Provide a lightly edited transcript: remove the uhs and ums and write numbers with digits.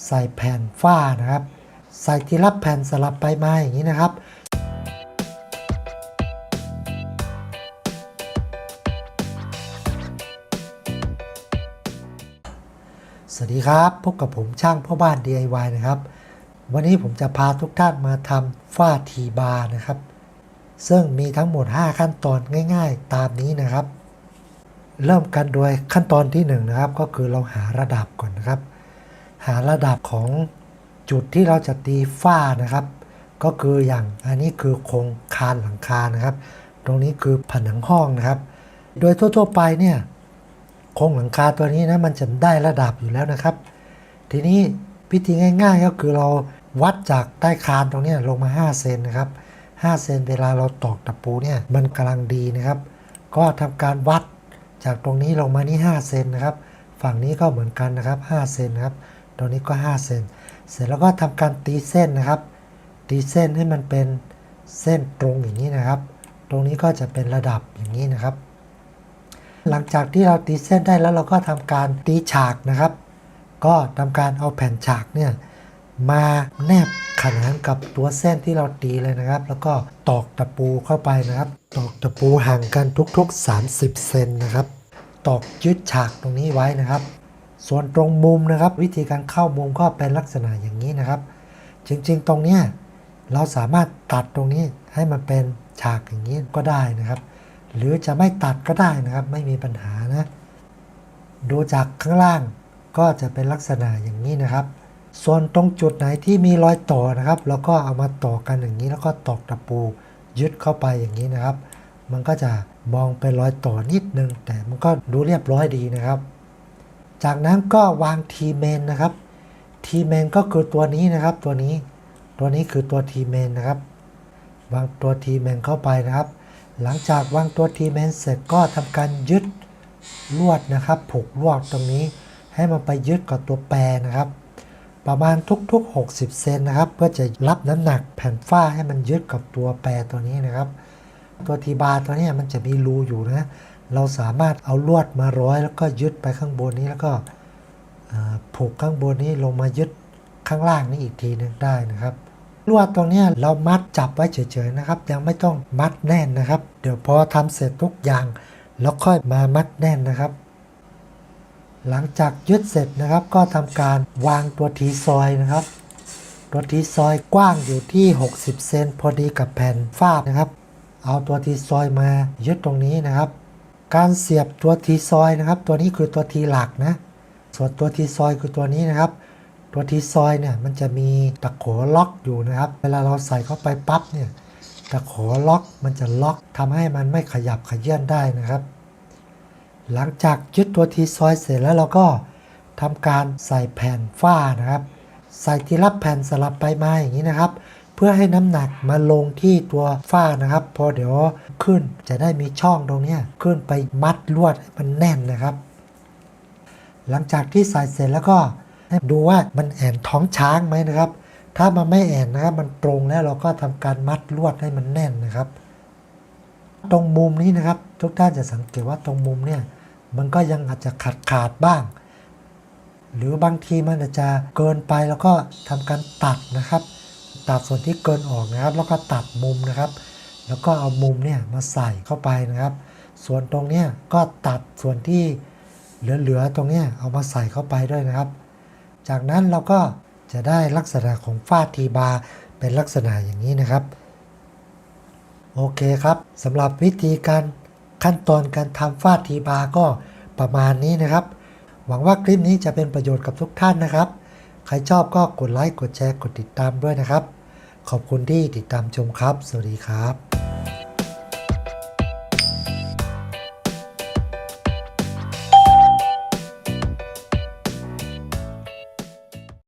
ใส่แผ่นฝ้านะครับใส่ทีละแผ่นสลับไปมาอย่างนี้นะครับสวัสดีครับพบกับผมช่างพ่อบ้าน DIY นะครับวันนี้ผมจะพาทุกท่านมาทำฝ้าทีบาร์นะครับซึ่งมีทั้งหมด5ขั้นตอนง่ายๆตามนี้นะครับเริ่มกันโดยขั้นตอนที่1นะครับก็คือเราหาระดับก่อนนะครับหาระดับของจุดที่เราจะตีฝ้านะครับก็คืออย่างอันนี้คือโครงคานหลังคานะครับตรงนี้คือผนังห้องนะครับโดยทั่วๆไปเนี่ยโครงหลังคาตัวนี้นะมันจะได้ระดับอยู่แล้วนะครับทีนี้วิธีง่ายๆก็คือเราวัดจากใต้คานตรงนี้ลงมา5เซนนะครับ5เซนเวลาเราตอกตะปูเนี่ยมันกำลังดีนะครับก็ทำการวัดจากตรงนี้ลงมานี่5เซนนะครับฝั่งนี้ก็เหมือนกันนะครับ5เซนนะครับตรงนี้ก็5เซนเสร็จแล้วก็ทำการตีเส้นนะครับตีเส้นให้มันเป็นเส้นตรงอย่างนี้นะครับตรงนี้ก็จะเป็นระดับอย่างนี้นะครับหลังจากที่เราตีเส้นได้แล้วเราก็ทำการตีฉากนะครับก็ทำการเอาแผ่นฉากเนี่ยมาแนบขนานกับตัวเส้นที่เราตีเลยนะครับแล้วก็ตอกตะปูเข้าไปนะครับตอกตะปูห่างกันทุกๆ30เซนนะครับตอกยึดฉากตรงนี้ไว้นะครับส่วนตรงมุมนะครับวิธีการเข้ามุมก็เป็นลักษณะอย่างนี้นะครับจริงๆตรงเนี้ยเราสามารถตัดตรงนี้ให้มันเป็นฉากอย่างนี้ก็ได้นะครับหรือจะไม่ตัดก็ได้นะครับไม่มีปัญหานะดูจากข้างล่างก็จะเป็นลักษณะอย่างนี้นะครับส่วนตรงจุดไหนที่มีรอยต่อนะครับเราก็เอามาต่อกันอย่างนี้แล้วก็ตอกตะปูยึดเข้าไปอย่างนี้นะครับมันก็จะมองเป็นรอยต่อนิดนึงแต่มันก็ดูเรียบร้อยดีนะครับจากนั้นก็วางทีเมนนะครับทีเมนก็คือตัวนี้นะครับตัวนี้คือตัวทีเมนนะครับวางตัวทีเมนเข้าไปนะครับหลังจากวางตัวทีเมนเสร็จก็ทำการยึดลวดนะครับผูกลวดตรงนี้ให้มันไปยึดกับตัวแปรนะครับประมาณทุกๆ60เซนนะครับเพื่อจะรับน้ำหนักแผ่นฝ้าให้มันยึดกับตัวแปรตัวนี้นะครับตัวทีบาร์ตัวนี้มันจะมีรูอยู่นะเราสามารถเอาลวดมาร้อยแล้วก็ยึดไปข้างบนนี้แล้วก็ผูกข้างบนนี้ลงมายึดข้างล่างนี้อีกทีนึงได้นะครับลวดตรงนี้เรามัดจับไว้เฉยๆนะครับยังไม่ต้องมัดแน่นนะครับเดี๋ยวพอทำเสร็จทุกอย่างแล้วค่อยมามัดแน่นนะครับหลังจากยึดเสร็จนะครับก็ทำการวางตัวทีซอยนะครับตัวทีซอยกว้างอยู่ที่60เซนพอดีกับแผ่นฝ้านะครับเอาตัวทีซอยมายึดตรงนี้นะครับการเสียบตัวทีซอยนะครับตัวนี้คือตัวทีหลักนะส่วนตัวทีซอยคือตัวนี้นะครับตัวทีซอยเนี่ยมันจะมีตะขอล็อกอยู่นะครับเวลาเราใส่เข้าไปปั๊บเนี่ยตะขอล็อกมันจะล็อกทำให้มันไม่ขยับขยื่นได้นะครับหลังจากยึดตัวทีซอยเสร็จแล้วเราก็ทำการใส่แผ่นฝ้านะครับใส่ทีละแผ่นสลับไปมาอย่างนี้นะครับเพื่อให้น้ำหนักมาลงที่ตัวฝ้านะครับพอเดี๋ยวขึ้นจะได้มีช่องตรงนี้ขึ้นไปมัดลวดให้มันแน่นนะครับหลังจากที่ใส่เสร็จแล้วก็ให้ดูว่ามันแอนท้องช้างไหมนะครับถ้ามันไม่แอนนะครับมันตรงแล้วเราก็ทำการมัดลวดให้มันแน่นนะครับตรงมุมนี้นะครับทุกท่านจะสังเกตว่าตรงมุมเนี่ยมันก็ยังอาจจะขาดบ้างหรือบางทีมันอาจจะเกินไปแล้วก็ทำการตัดนะครับตัดส่วนที่เกินออกนะครับแล้วก็ตัดมุมนะครับแล้วก็เอามุมเนี่ยมาใส่เข้าไปนะครับส่วนตรงเนี้ยก็ตัดส่วนที่เหลือตรงเนี้ยเอามาใส่เข้าไปด้วยนะครับจากนั้นเราก็จะได้ลักษณะของฝ้าทีบาร์เป็นลักษณะอย่างนี้นะครับโอเคครับสำหรับวิธีการขั้นตอนการทำฝ้าทีบาร์ก็ประมาณนี้นะครับหวังว่าคลิปนี้จะเป็นประโยชน์กับทุกท่านนะครับใครชอบก็กดไลค์กดแชร์กดติดตามด้วยนะครับขอบคุณที่ติดตามชมครับสวัสดีครับ